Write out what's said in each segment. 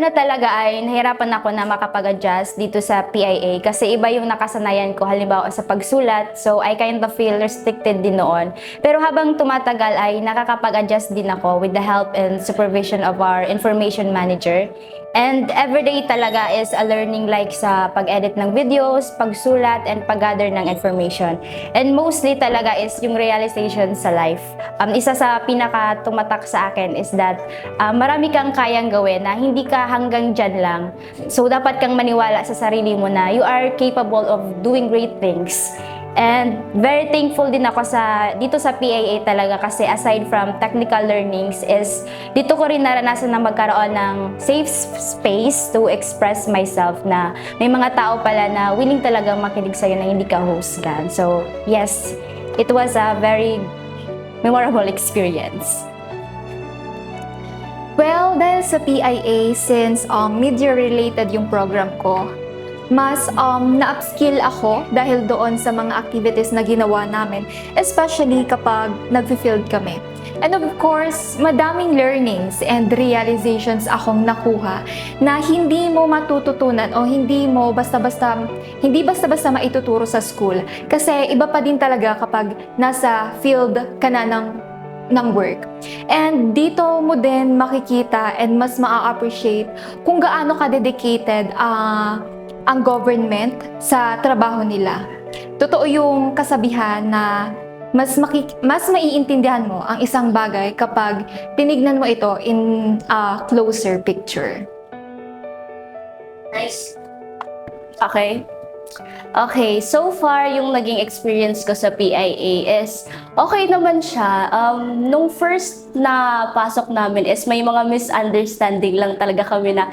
una talaga ay nahirapan ako na makapag-adjust dito sa PIA kasi iba yung nakasanayan ko halimbawa sa pagsulat, so I kind of feel restricted din noon. Pero habang tumatagal ay nakakapag-adjust din ako with the help and supervision of our information manager. And everyday talaga is a learning like sa pag-edit ng videos, pagsulat, and pag-gather ng information. And mostly talaga is yung realization sa life. Isa sa pinaka-tumatak sa akin is that marami kang kayang gawin na hindi ka hanggang dyan lang. So dapat kang maniwala sa sarili mo na you are capable of doing great things. And very thankful din ako dito sa PIA talaga kasi aside from technical learnings is dito ko rin naranasan na magkaroon ng safe space to express myself na may mga tao pala na willing talagang makinig sa'yo na hindi ka husgan. So yes, it was a very memorable experience. Well, dahil sa PIA, since media-related yung program ko, mas na-upskill ako dahil doon sa mga activities na ginawa namin, especially kapag nag-field kami. And of course, madaming learnings and realizations akong nakuha na hindi mo matututunan o hindi basta-basta maituturo sa school. Kasi iba pa din talaga kapag nasa field ka na ng work. And dito mo din makikita and mas ma-appreciate kung gaano ka-dedicated ang government sa trabaho nila. Totoo yung kasabihan na mas maiintindihan mo ang isang bagay kapag tinignan mo ito in a closer picture. Nice. Okay, so far yung naging experience ko sa PIA is okay naman siya. Nung first na pasok namin is may mga misunderstanding lang talaga kami na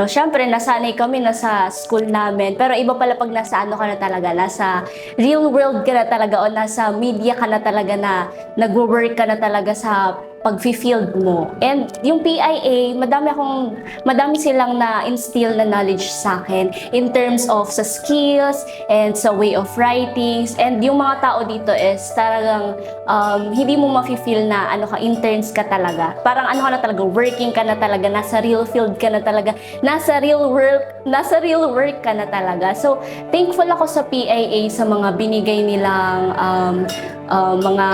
syempre nasanay kami na sa school namin. Pero iba pala pag nasa ka na talaga, nasa real world ka na talaga o nasa media ka na talaga na nag-work ka na talaga sa pag-field mo. And yung PIA, madami silang na-instill na knowledge sa akin in terms of sa skills and sa way of writings. And yung mga tao dito is talagang hindi mo mafe-feel na interns ka talaga. Parang ka na talaga, working ka na talaga, nasa real field ka na talaga, nasa real work ka na talaga. So, thankful ako sa PIA sa mga binigay nilang mga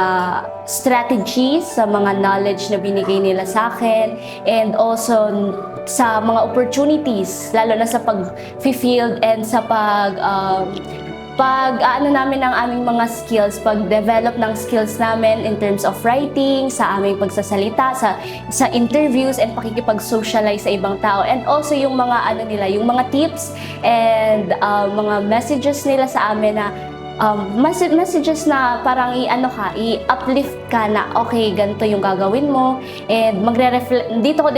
strategies, sa mga knowledge na binigay nila sa akin, and also sa mga opportunities, lalo na sa pag-field and sa namin ng aming mga skills, pag-develop ng skills namin in terms of writing, sa aming pagsasalita, sa interviews and pakikipag-socialize sa ibang tao, and also yung mga yung mga tips and mga messages nila sa amin na messages na parang i-uplift ka na okay, ganito yung gagawin mo, and dito ko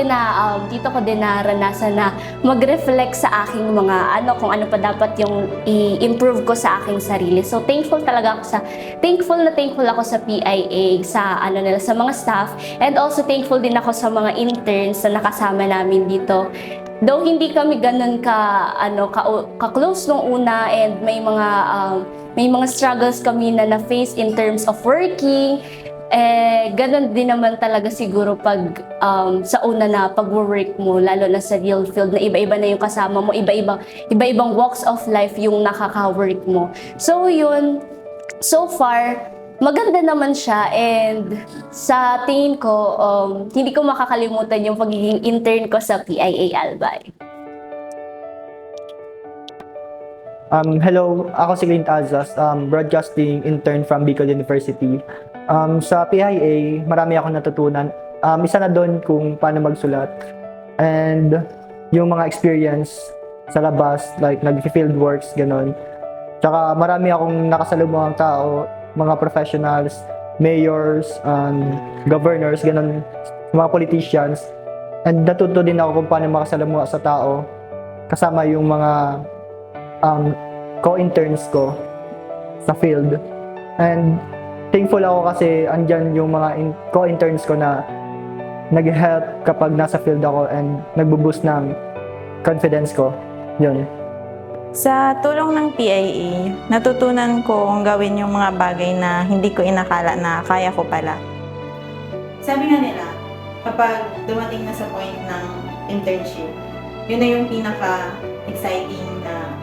din naranasan na mag-reflect sa aking mga kung ano pa dapat yung i-improve ko sa aking sarili. So thankful ako sa PIA, sa nila, sa mga staff, and also thankful din ako sa mga interns na nakasama namin dito. Though hindi kami ganun ka-close nung una, and may mga struggles kami na face in terms of working, ganun din naman talaga siguro pag sa una na pag-work mo, lalo na sa real field na iba-iba na yung kasama mo, iba-ibang walks of life yung nakaka-work mo. So yun, so far, maganda naman siya, and sa tingin ko, hindi ko makakalimutan yung pagiging intern ko sa PIA Albay. Hello, ako si Clint Azas, broadcasting intern from Bicol University. Sa PIA, marami akong natutunan. Isa na doon kung paano magsulat, and yung mga experience sa labas, like nag-field works, gano'n. Tsaka marami akong nakasalubong tao, mga professionals, mayors, governors, gano'n, mga politicians. And natuto din ako kung paano makasalamuha sa tao, kasama yung mga co-interns ko sa field. And thankful ako kasi andyan yung mga co-interns ko na nag-help kapag nasa field ako, and nagbo-boost ng confidence ko. Yun. Sa tulong ng PIA, natutunan kong gawin yung mga bagay na hindi ko inakala na kaya ko pala. Sabi nga nila, kapag dumating na sa point ng internship, yun na yung pinaka-exciting na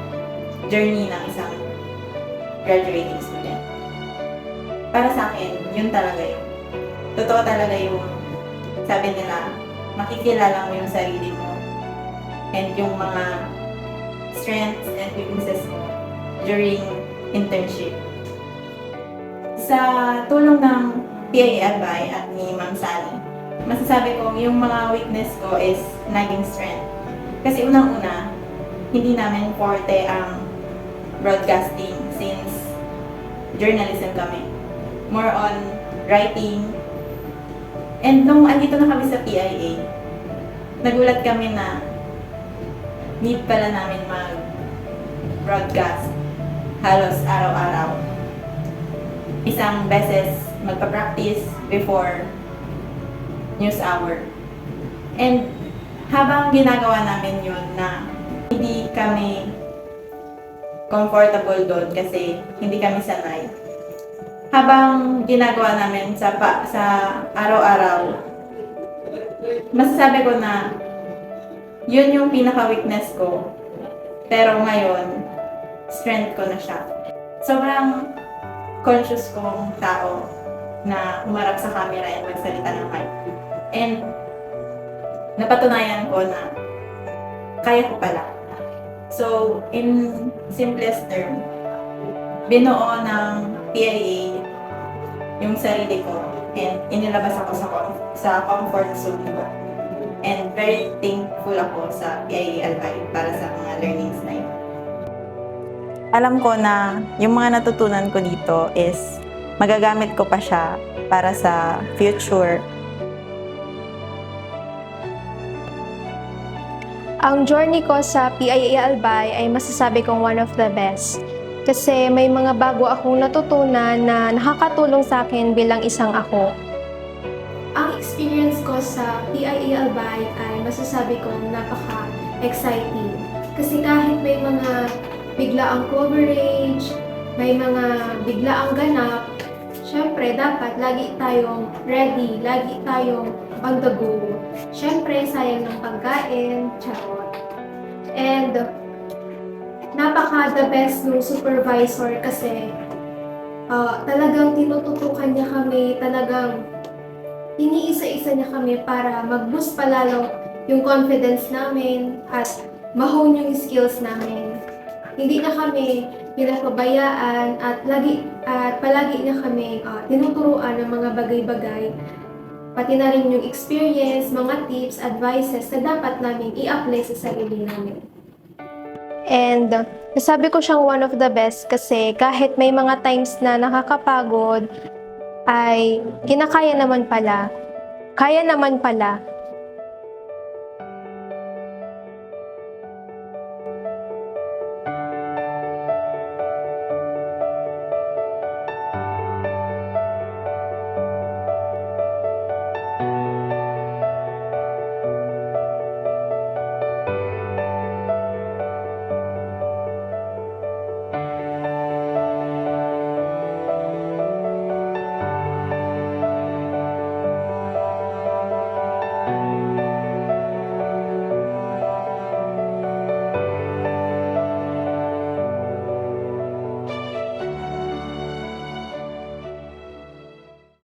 journey ng isang graduating student. Para sa akin, yun talaga yun. Totoo talaga yung sabi nila, makikilala mo yung sarili mo and yung mga strengths and weaknesses mo during internship. Sa tulong ng PIA Albay at ni Ma'am Sally, masasabi ko yung mga weakness ko is naging strength. Kasi unang-una, hindi namin forte ang broadcasting since journalism kami. More on writing. And nung andito na kami sa PIA, nagulat kami na need pala namin mag-broadcast halos araw-araw. Isang beses magpa-practice before news hour. And habang ginagawa namin yun na hindi kami comfortable doon kasi hindi kami sanay. Habang ginagawa namin sa araw-araw, masasabi ko na yun yung pinaka-weakness ko. Pero ngayon, strength ko na siya. Sobrang conscious kong tao na humarap sa camera and magsalita ng mic. And napatunayan ko na kaya ko pala. So, in simplest term, binuo ng PIA yung sarili ko and inilabas ako sa comfort zone ko. And very thankful ako sa PIA Albay para sa mga learnings na yun. Alam ko na yung mga natutunan ko dito is magagamit ko pa siya para sa future. Ang journey ko sa PIA Albay ay masasabi kong one of the best. Kasi may mga bago akong natutunan na nakakatulong sa akin bilang isang ako. Ang experience ko sa PIA Albay ay masasabi kong napaka-exciting. Kasi kahit may mga biglaang coverage, may mga biglaang ganap, syempre dapat lagi tayong ready, lagi tayong on the go. Syempre, sayang ng pagkain, charot. And napaka-the best ng supervisor kasi talagang tinututukan niya kami, talagang iniisa-isa niya kami para mag-boost palalo yung confidence namin at ma-hone yung skills namin. Hindi na kami pinapabayaan at palagi niya kami tinuturuan ng mga bagay-bagay. Pati na rin yung experience, mga tips, advices na dapat namin i-apply sa sarili namin. And nasabi ko siyang one of the best kasi kahit may mga times na nakakapagod, ay kinakaya naman pala. Kaya naman pala